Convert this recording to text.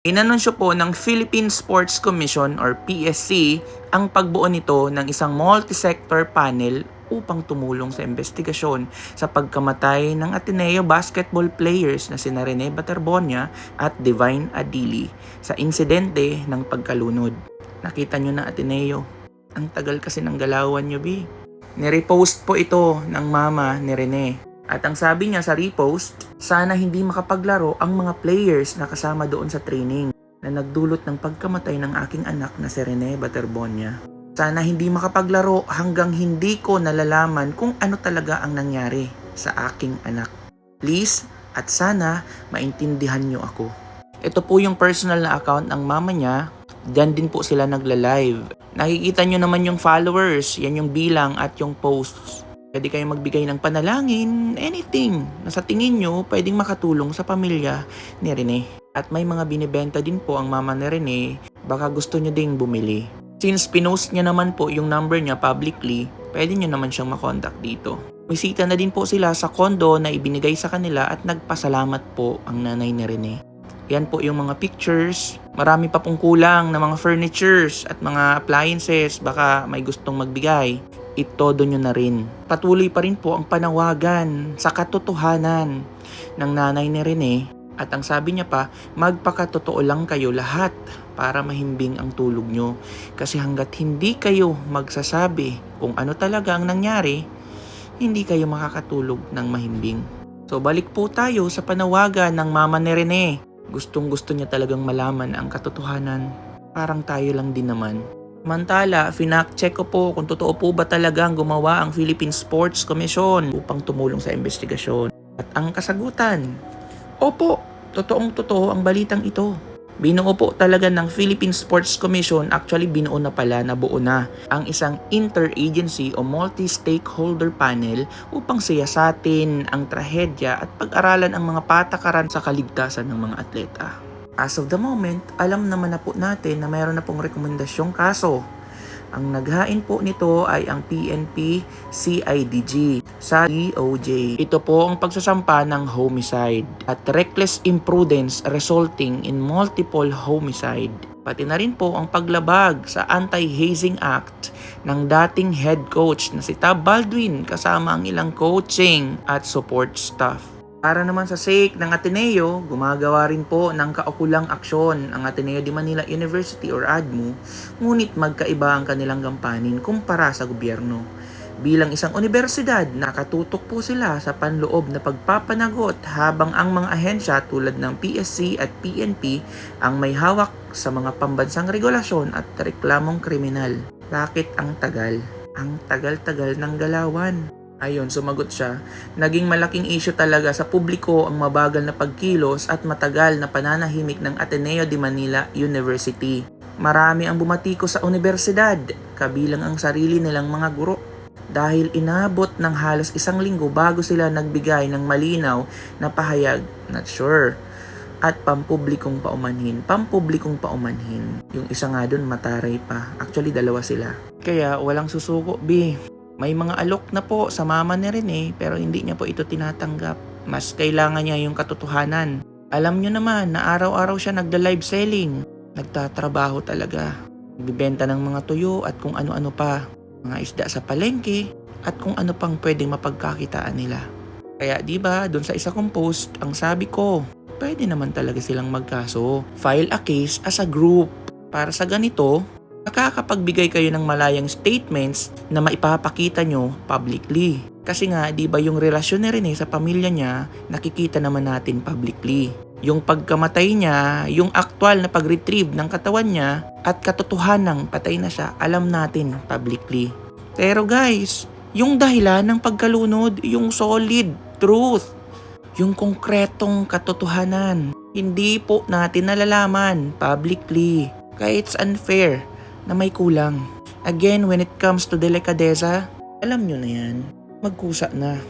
Inanunsyo po ng Philippine Sports Commission or PSC ang pagbuo nito ng isang multi-sector panel upang tumulong sa investigasyon sa pagkamatay ng Ateneo basketball players na sina Rene Baterbonia at Divine Adili sa insidente ng pagkalunod. Nakita nyo na Ateneo, ang tagal kasi ng galawan nyo, Bi. Nirepost po ito ng mama ni Rene. At ang sabi niya sa repost, sana hindi makapaglaro ang mga players na kasama doon sa training na nagdulot ng pagkamatay ng aking anak na si Rene Baterbonia. Sana hindi makapaglaro hanggang hindi ko nalalaman kung ano talaga ang nangyari sa aking anak. Please at sana maintindihan niyo ako. Ito po yung personal na account ng mama niya. Diyan din po sila nagla-live. Nakikita nyo naman yung followers, yan yung bilang at yung posts. Pwede kayong magbigay ng panalangin, anything na sa tingin nyo pwedeng makatulong sa pamilya ni Rene. At may mga binibenta din po ang mama ni Rene, baka gusto nyo ding bumili. Since pinost niya naman po yung number niya publicly, pwede nyo naman siyang makontak dito. Bisita na din po sila sa condo na ibinigay sa kanila at nagpasalamat po ang nanay ni Rene. Yan po yung mga pictures. Marami pa pong kulang na mga furnitures at mga appliances, baka may gustong magbigay. Itodo nyo na rin. Patuloy pa rin po ang panawagan sa katotohanan ng nanay ni Rene. At ang sabi niya pa, magpakatotoo lang kayo lahat para mahimbing ang tulog nyo. Kasi hanggat hindi kayo magsasabi kung ano talaga ang nangyari, hindi kayo makakatulog ng mahimbing. So balik po tayo sa panawagan ng mama ni Rene. Gustong gusto niya talagang malaman ang katotohanan. Parang tayo lang din naman. Samantala, finact-check ko po kung totoo po ba talagang gumawa ang Philippine Sports Commission upang tumulong sa investigasyon. At ang kasagutan, opo, totoong-totoo ang balitang ito. Binuo po talaga ng Philippine Sports Commission, actually binuo na pala, nabuo na ang isang interagency o multi-stakeholder panel upang siyasatin ang trahedya at pag-aralan ang mga patakaran sa kaligtasan ng mga atleta. As of the moment, alam naman na po natin na mayroon na pong rekomendasyong kaso. Ang naghain po nito ay ang PNP CIDG sa DOJ. Ito po ang pagsasampa ng homicide at reckless imprudence resulting in multiple homicide. Pati na rin po ang paglabag sa Anti-Hazing Act ng dating head coach na si Tab Baldwin kasama ang ilang coaching at support staff. Para naman sa sake ng Ateneo, gumagawa rin po ng kaukulang aksyon ang Ateneo de Manila University or ADMU, ngunit magkaiba ang kanilang gampanin kumpara sa gobyerno. Bilang isang universidad, nakatutok po sila sa panloob na pagpapanagot habang ang mga ahensya tulad ng PSC at PNP ang may hawak sa mga pambansang regulasyon at reklamong kriminal. Bakit ang tagal? Ang tagal-tagal ng galawan. Ayon, sumagot siya, naging malaking issue talaga sa publiko ang mabagal na pagkilos at matagal na pananahimik ng Ateneo de Manila University. Marami ang bumatiko sa universidad, kabilang ang sarili nilang mga guro. Dahil inabot ng halos 1 linggo bago sila nagbigay ng malinaw na pahayag, not sure, at pampublikong paumanhin. Yung isa nga dun mataray pa, actually 2 sila. Kaya walang susuko, B. May mga alok na po sa mama ni Rene pero hindi niya po ito tinatanggap. Mas kailangan niya yung katotohanan. Alam niyo naman na araw-araw siya nagda-live selling. Nagtatrabaho talaga. Nagbibenta ng mga tuyo at kung ano-ano pa. Mga isda sa palengke at kung ano pang pwedeng mapagkakitaan nila. Kaya diba, dun sa isa kong post, ang sabi ko, pwede naman talaga silang magkaso. File a case as a group. Para sa ganito, nakakapagbigay kayo ng malayang statements na maipapakita nyo publicly. Kasi nga, di ba yung relasyon ni Rene sa pamilya niya, nakikita naman natin publicly. Yung pagkamatay niya, yung aktual na pag-retrieve ng katawan niya, at katotohanang patay na siya, alam natin publicly. Pero guys, yung dahilan ng pagkalunod, yung solid truth, yung konkretong katotohanan, hindi po natin nalalaman publicly. Kaya it's unfair na may kulang. Again, when it comes to delikadeza, alam nyo na yan. Magkusa na.